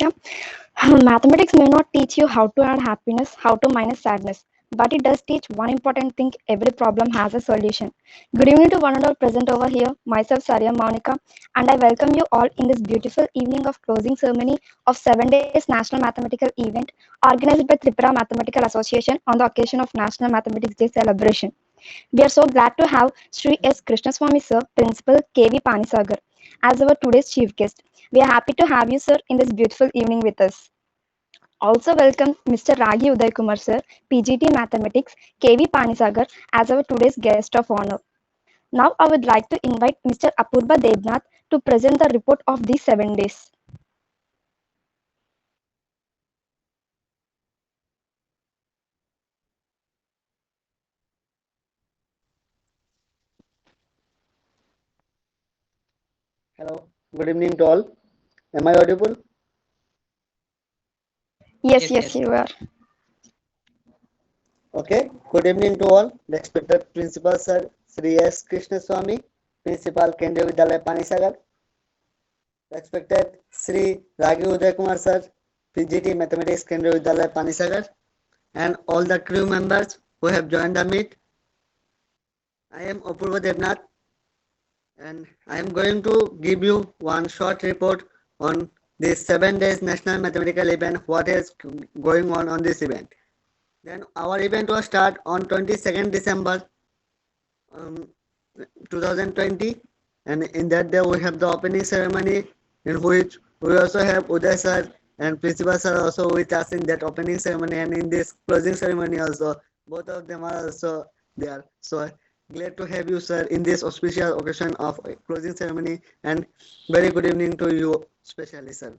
Soumya. Mathematics may not teach you how to add happiness, how to minus sadness, but it does teach one important thing: every problem has a solution. Good evening to one and all present over here. Myself, Saria Monica, and I welcome you all in this beautiful evening of closing ceremony of 7 days National Mathematical Event organized by Tripura Mathematical Association on the occasion of National Mathematics Day celebration. We are so glad to have Sri S. Krishnaswamy Sir, Principal KV Panisagar, as our today's chief guest. We are happy to have you, sir, in this beautiful evening with us. Also welcome Mr. Ragi Uday Kumar sir, PGT Mathematics, KV Panisagar, as our today's guest of honor. Now I would like to invite Mr. Apurva Debnath to present the report of these 7 days. Hello, good evening to all. Am I audible? Yes, Yes, yes, yes. you are. Okay, good evening to all. Respected Principal Sir Sri S. Krishnaswamy, Principal Kendriya Vidyalaya Panisagar. Respected Sri Ragi Uday Kumar Sir, PGT Mathematics Kendriya Vidyalaya Panisagar, and all the crew members who have joined the meet. I am Apurva Devnath, and I am going to give you one short report on this 7 days National Mathematical event, what is going on this event. Then our event was start on 22nd December um, 2020, and in that day we have the opening ceremony in which we also have Uday sir and Principal sir also with us in that opening ceremony, and in this closing ceremony also both of them are also there. So glad to have you sir in this auspicious occasion of closing ceremony, and very good evening to you especially sir.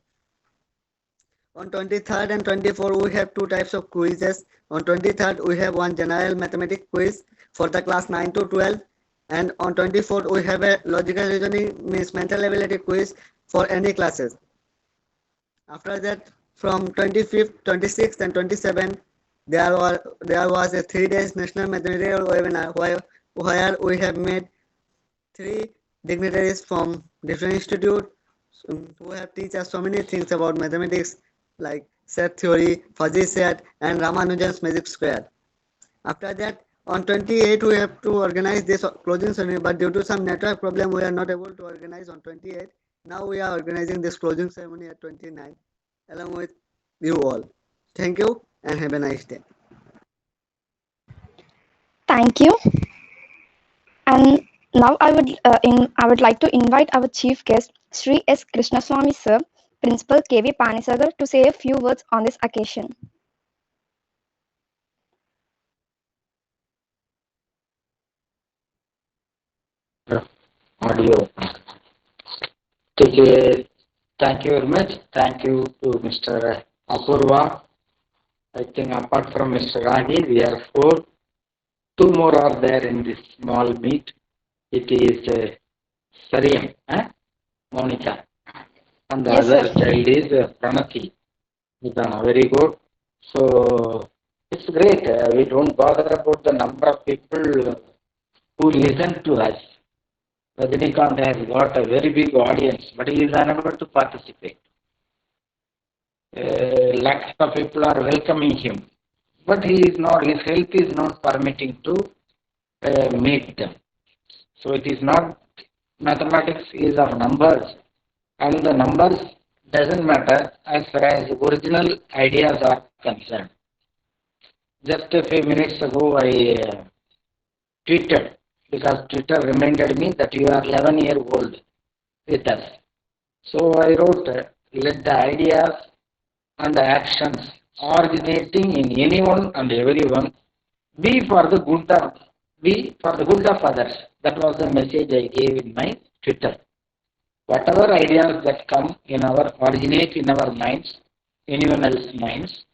On 23rd and 24th, we have two types of quizzes. On 23rd, we have one general mathematics quiz for the class 9 to 12. And on 24th, we have a logical reasoning means mental ability quiz for any classes. After that, from 25th, 26th, and 27th, there was a 3 days national mathematical webinar where we have met three dignitaries from different institutes who have teach us so many things about mathematics like set theory, fuzzy set, and Ramanujan's magic square. After that, on 28 we have to organize this closing ceremony, but due to some network problem we are not able to organize on 28. Now we are organizing this closing ceremony at 29 along with you all. Thank you and have a nice day. Thank you. And now I would like to invite our chief guest, Sri S. Krishnaswamy sir, Principal KV Panisagar, to say a few words on this occasion. Audio. Okay, thank you very much. Thank you to Mr. Apurva. I think apart from Mr. Ragi, we are four. Two more are there in this small meet. It is Saryam, Monica, and the Yes, sir. other child is Pranati. Very good. So it's great. We don't bother about the number of people who listen to us. Rajinikanth has got a very big audience, but he is unable to participate. Lakhs of people are welcoming him, but he is not. His health is not permitting to meet them. So it is not mathematics is of numbers, and the numbers doesn't matter as far as original ideas are concerned. Just a few minutes ago, I tweeted because Twitter reminded me that you are 11-year-old with us. So I wrote, let the ideas and the actions originating in anyone and everyone be for the good of others. That was the message I gave in my Twitter. Whatever ideas that come in originate in our minds, anyone else's minds,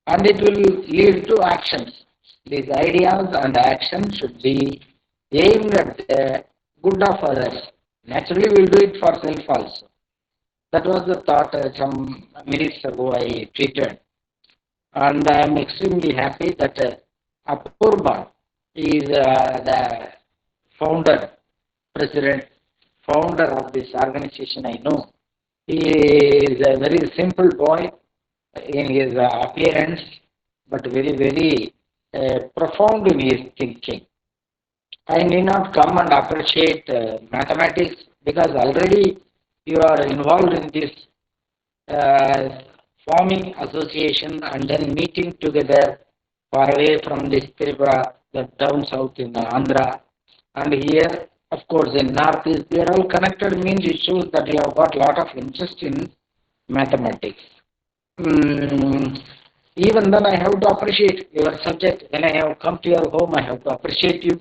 and it will lead to actions. These ideas and actions should be aimed at the good of others. Naturally, we'll do it for self also. That was the thought some minutes ago I tweeted. And I am extremely happy that Apurva is the founder, president, founder of this organization I know. He is a very simple boy in his appearance, but very, very profound in his thinking. I need not come and appreciate mathematics because already you are involved in this uh, forming association and then meeting together far away from this Tripura, the down south in Andhra, and here, of course, in Northeast, they are all connected means it shows that you have got a lot of interest in mathematics. Mm, even then, I have to appreciate your subject. When I have come to your home, I have to appreciate you.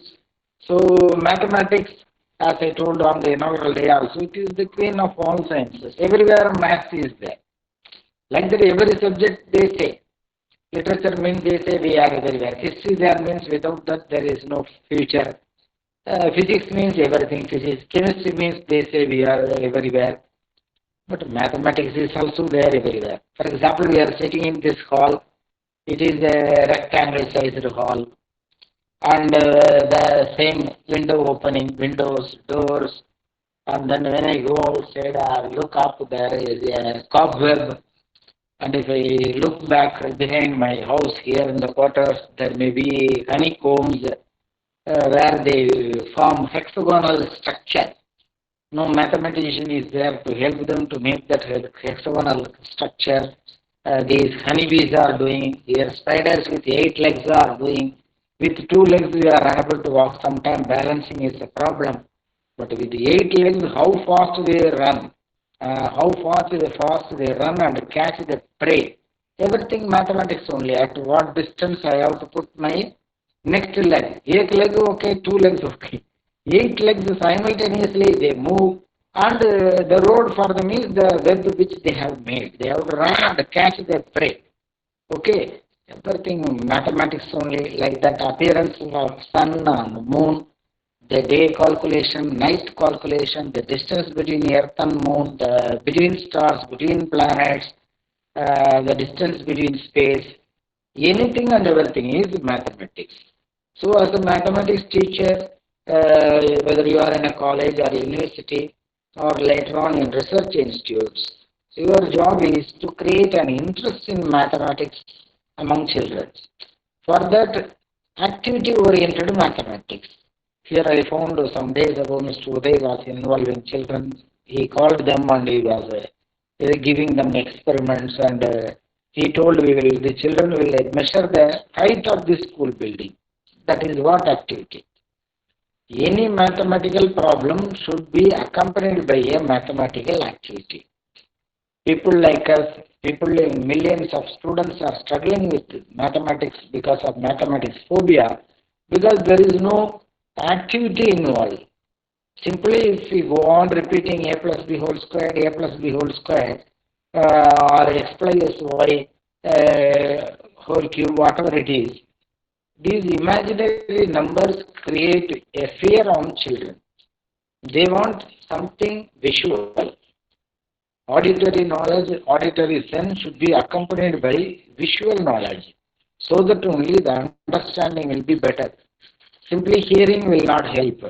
So, mathematics, as I told on the inaugural day also, it is the queen of all sciences. Everywhere maths is there. Like that, every subject they say. Literature means they say we are everywhere. History there means without that there is no future. Physics means everything. Physics. Chemistry means they say we are everywhere. But mathematics is also there everywhere. For example, we are sitting in this hall. It is a rectangle sized hall. And the same window opening, windows, doors. And then when I go outside, I look up, there is a cobweb. And if I look back behind my house here in the quarters, there may be honeycombs where they form hexagonal structure. No mathematician is there to help them to make that hexagonal structure. These honeybees are doing, here spiders with 8 legs are doing. With 2 legs we are unable to walk, sometimes balancing is a problem. But with 8 legs, how fast they run, how fast they run and catch the prey. Everything mathematics only. At what distance I have to put my next leg. 8 legs okay, 2 legs okay. 8 legs simultaneously they move, and the road for them is the web which they have made. They have to run and catch their prey. Okay, everything mathematics only, like that appearance of sun and moon, the day calculation, night calculation, the distance between earth and moon, the between stars, between planets, the distance between space, anything and everything is mathematics. So as a mathematics teacher, whether you are in a college or university or later on in research institutes, your job is to create an interest in mathematics among children. For that, activity-oriented mathematics. Here I found some days ago Mr. Uday was involving children. He called them and he was giving them experiments, and he told the children will measure the height of the school building. That is what activity. Any mathematical problem should be accompanied by a mathematical activity. People like us, millions of students are struggling with mathematics because of mathematics phobia, because there is no activity involved. Simply if we go on repeating a plus b whole square, a plus b whole square, or x plus y whole cube, whatever it is, these imaginary numbers create a fear on children. They want something visual. Auditory knowledge, auditory sense should be accompanied by visual knowledge, so that only the understanding will be better. Simply hearing will not help.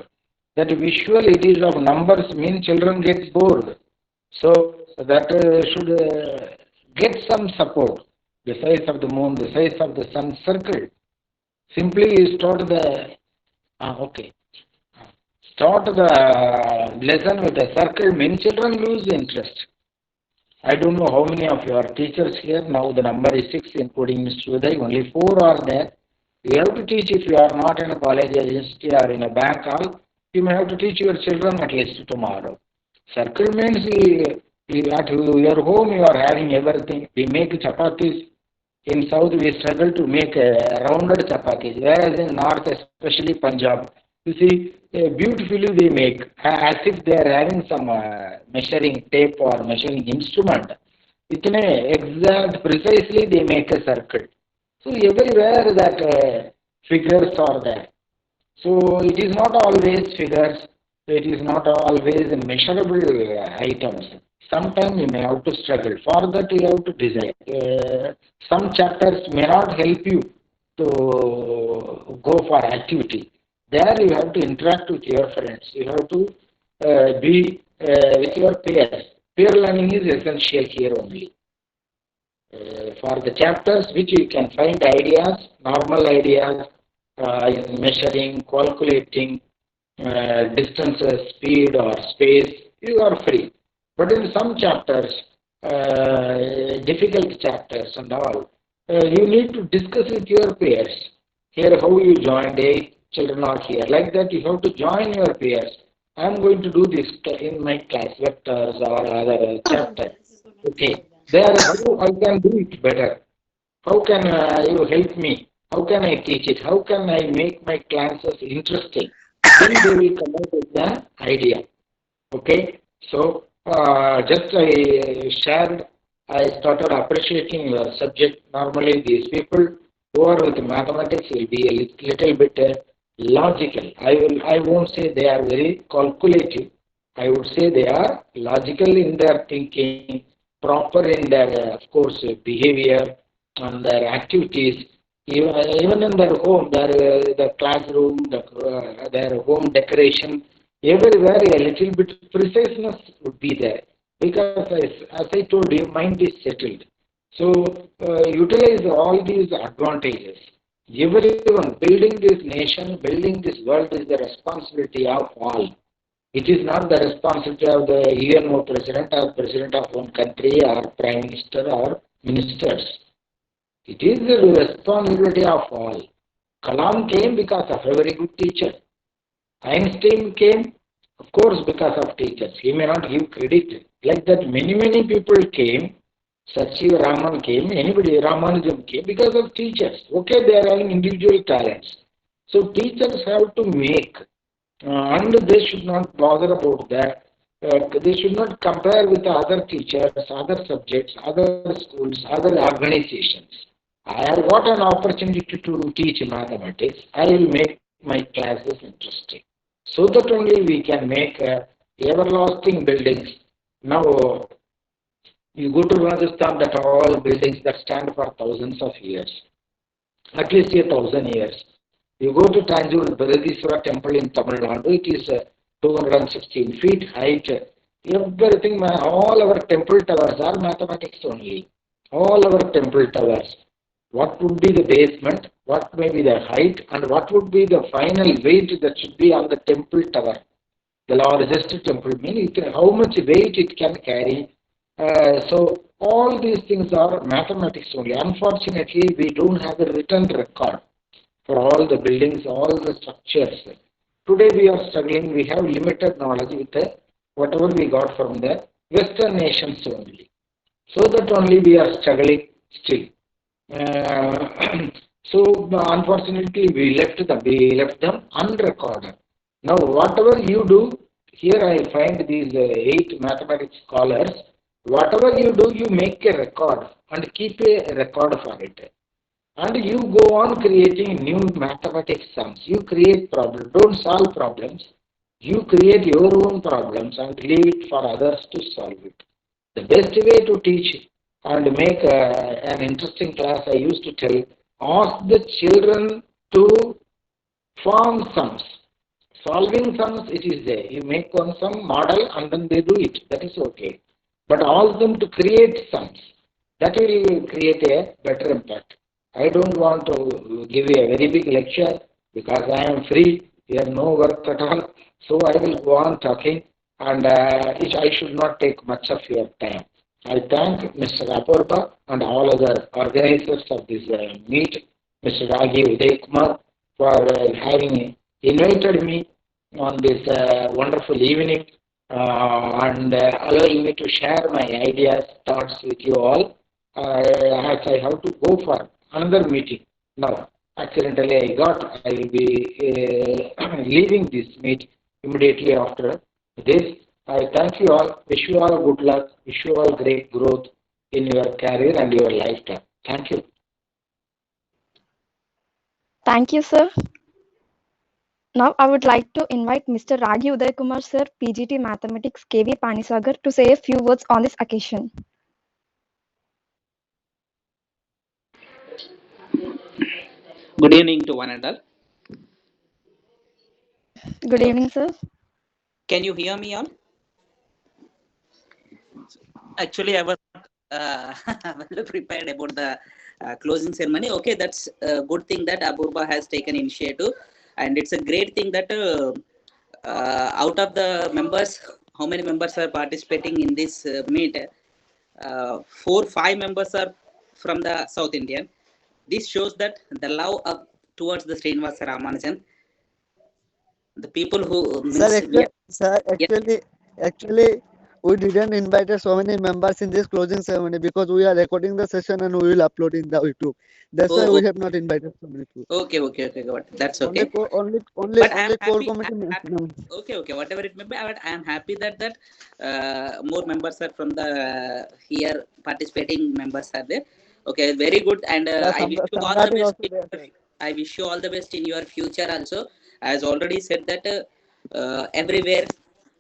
That visual it is of numbers mean children get bored. So that should get some support. The size of the moon, the size of the sun circle. Simply you start the start the lesson with a circle means children lose interest. I don't know how many of your teachers here, now the number is 6 including Mr. Uday, only 4 are there. You have to teach if you are not in a college agency or in a bank hall, you may have to teach your children at least tomorrow. Circle means at your home you are having everything. We make chapatis. In south we struggle to make rounded chapatis, whereas in north, especially Punjab, you see beautifully they make as if they are having some measuring tape or measuring instrument. Exact, precisely they make a circle. So everywhere that figures are there. So it is not always figures, it is not always measurable items. Sometimes you may have to struggle. For that you have to design. Some chapters may not help you to go for activity. There you have to interact with your friends. You have to be with your peers. Peer learning is essential here only. For the chapters which you can find ideas, normal ideas, in measuring, calculating distances, speed or space, you are free. But in some chapters, difficult chapters and all, you need to discuss with your peers. Here how you joined, children are here. Like that you have to join your peers. I am going to do this in my class, vectors or other chapter. Okay. There how I can do it better. How can you help me? How can I teach it? How can I make my classes interesting? Then they will come up with the idea. Okay, so just I shared, I started appreciating your subject. Normally, these people who are with mathematics will be a little bit logical. I won't say they are very calculative. I would say they are logical in their thinking, proper in their, of course, behavior and their activities. Even in their home, the classroom, their home decoration, everywhere a little bit preciseness would be there because as I told you, mind is settled. So utilize all these advantages. Everyone building this nation, building this world is the responsibility of all. It is not the responsibility of the UNO president or president of one country or prime minister or ministers. It is the responsibility of all. Kalam came because of a very good teacher. Einstein came, of course, because of teachers. He may not give credit. Like that, many people came. Sachiv Raman came, anybody, Ramanujam came because of teachers. Okay, they are having individual talents. So teachers have to make, and they should not bother about that. They should not compare with other teachers, other subjects, other schools, other organizations. I have got an opportunity to teach mathematics. I will make my classes interesting. So that only we can make everlasting buildings. Now, you go to Rajasthan, that are all buildings that stand for thousands of years, at least 1,000 years. You go to Tanjore Bharadiswara temple in Tamil Nadu, it is 216 feet height. Everything, all our temple towers are mathematics only. All our temple towers. What would be the basement, what may be the height, and what would be the final weight that should be on the temple tower. The largest temple, meaning how much weight it can carry. So all these things are mathematics only. Unfortunately, we don't have a written record for all the buildings, all the structures. Today we are struggling, we have limited knowledge with whatever we got from the Western nations only. So that only we are struggling still. So unfortunately we left them unrecorded. Now whatever you do, here I find these 8 mathematics scholars, whatever you do, you make a record and keep a record for it. And you go on creating new mathematics sums. You create problems, don't solve problems. You create your own problems and leave it for others to solve it. The best way to teach and make an interesting class, I used to tell, ask the children to form sums. Solving sums, it is there. You make one sum model and then they do it. That is okay. But ask them to create sums. That will create a better impact. I don't want to give you a very big lecture because I am free. Here no work at all. So I will go on talking and I should not take much of your time. I thank Mr. Apurva and all other organizers of this meet, Mr. Rajiv Udayakumar, for having invited me on this wonderful evening and allowing me to share my ideas, thoughts with you all. As I have to go for another meeting now. Accidentally I will be leaving this meet immediately after this. I thank you all, wish you all good luck, wish you all great growth in your career and your lifetime. Thank you. Thank you, sir. Now I would like to invite Mr. Ragi Udayakumar sir, PGT Mathematics, KV Panisagar, to say a few words on this occasion. Good evening to one and all. Good evening, sir. Can you hear me all? Actually, I was uh, well prepared about the closing ceremony. Okay, that's a good thing that Apurva has taken initiative, and it's a great thing that out of the members, how many members are participating in this meet? 5 members are from the South Indian. This shows that the love of towards the Srinivasa Ramanujan, the people who Sir, means we are, yeah. actually, we didn't invite so many members in this closing ceremony because we are recording the session and we will upload in the YouTube. That's why Oh, we have not invited so many people. okay, got it. That's okay. But I am Only core happy. committee members. Okay, whatever it may be, but I am happy that more members are from the here participating members are there. Okay, very good, and Yeah, I wish you all the Samrat is best. also there, sir. I wish you all the best in your future also. As already said that everywhere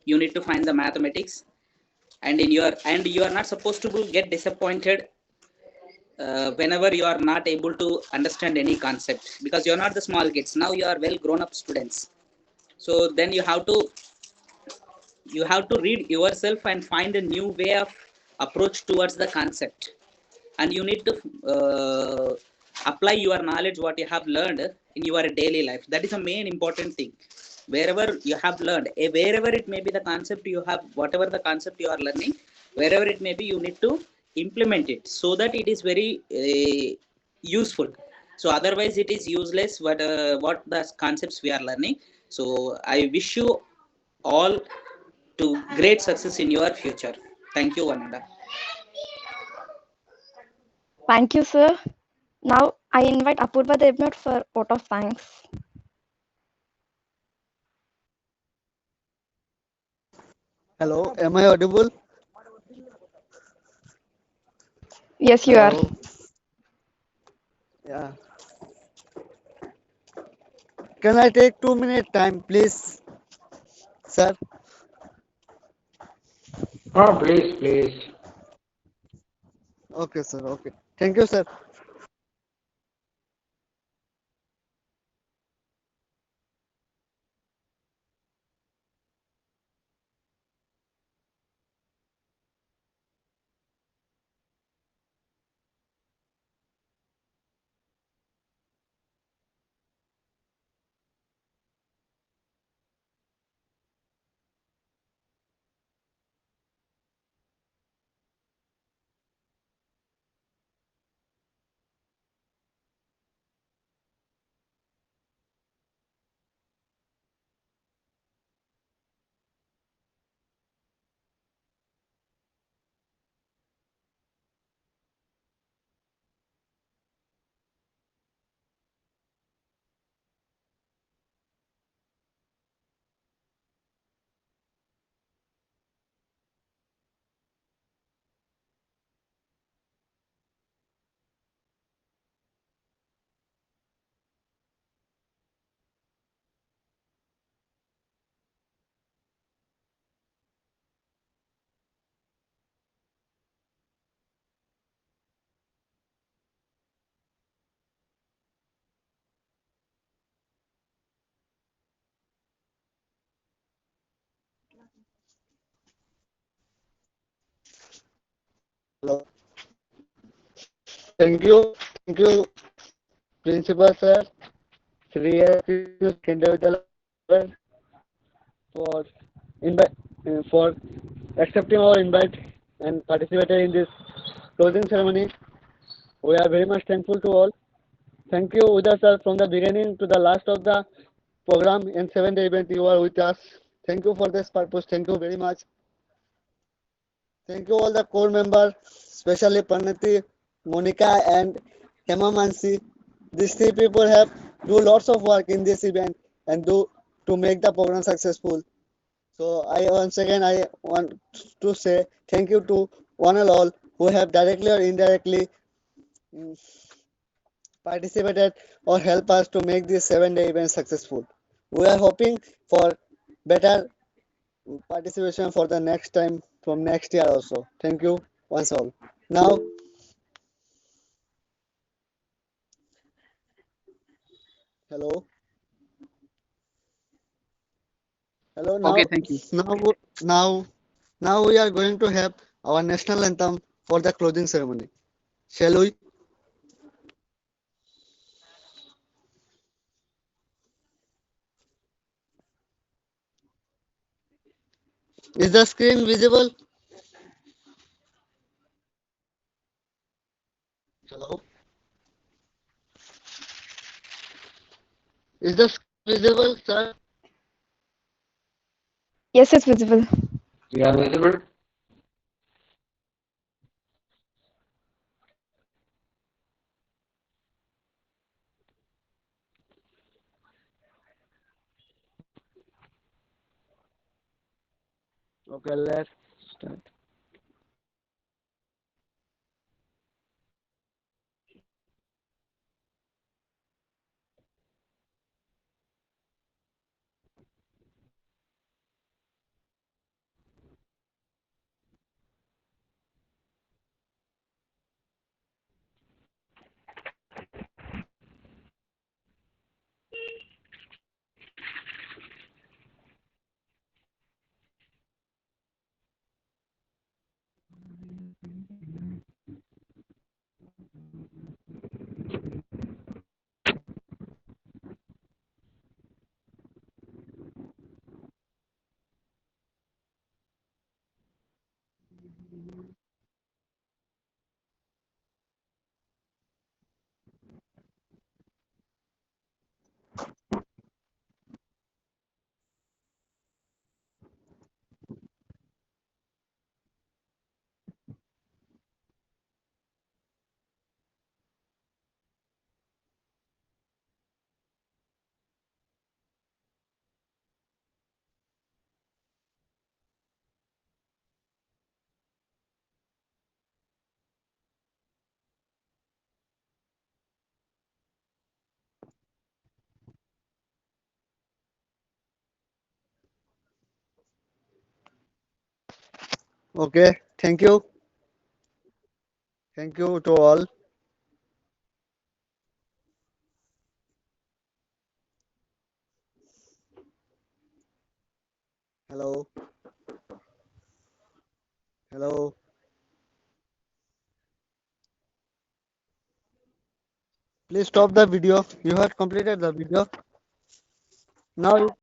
you need to find the mathematics, and you are not supposed to get disappointed whenever you are not able to understand any concept, because you are not the small kids now, you are well grown up students. So then you have to read yourself and find a new way of approach towards the concept, and you need to apply your knowledge what you have learned in your daily life. That is a main important thing. Wherever you have learned, wherever it may be the concept you have, whatever the concept you are learning, wherever it may be, you need to implement it so that it is very useful. So otherwise it is useless what the concepts we are learning. So I wish you all to great success in your future. Thank you, Vananda. Thank you, sir. Now I invite Apurva Devnath for vote of thanks. Hello, am I audible? Yes, you are. Hello. Yeah. Can I take 2 minute time, please, sir? Oh, please. Okay, sir. Okay. Thank you, sir. Hello. Thank you, Principal Sir, Sri S. Kendra for invite for accepting our invite and participating in this closing ceremony. We are very much thankful to all. Thank you, Uday sir, from the beginning to the last of the program and 7 day event. You are with us. Thank you for this purpose. Thank you very much. Thank you all the core members, especially Pranati, Monica, and Hema Mansi. These three people have do lots of work in this event and do to make the program successful. So I once again I want to say thank you to one and all who have directly or indirectly mm, participated or help us to make this 7 day event successful. We are hoping for better participation for the next time from next year also. Thank you once all. Now, hello, hello. Okay, thank you. Now, now, now we are going to have our national anthem for the closing ceremony. Shall we? Is the screen visible? Hello? Is the screen visible, sir? Yes, it's visible. We are visible. Okay, let's start. Okay, thank you. Thank you to all. Hello. Hello. Please stop the video. You have completed the video. Now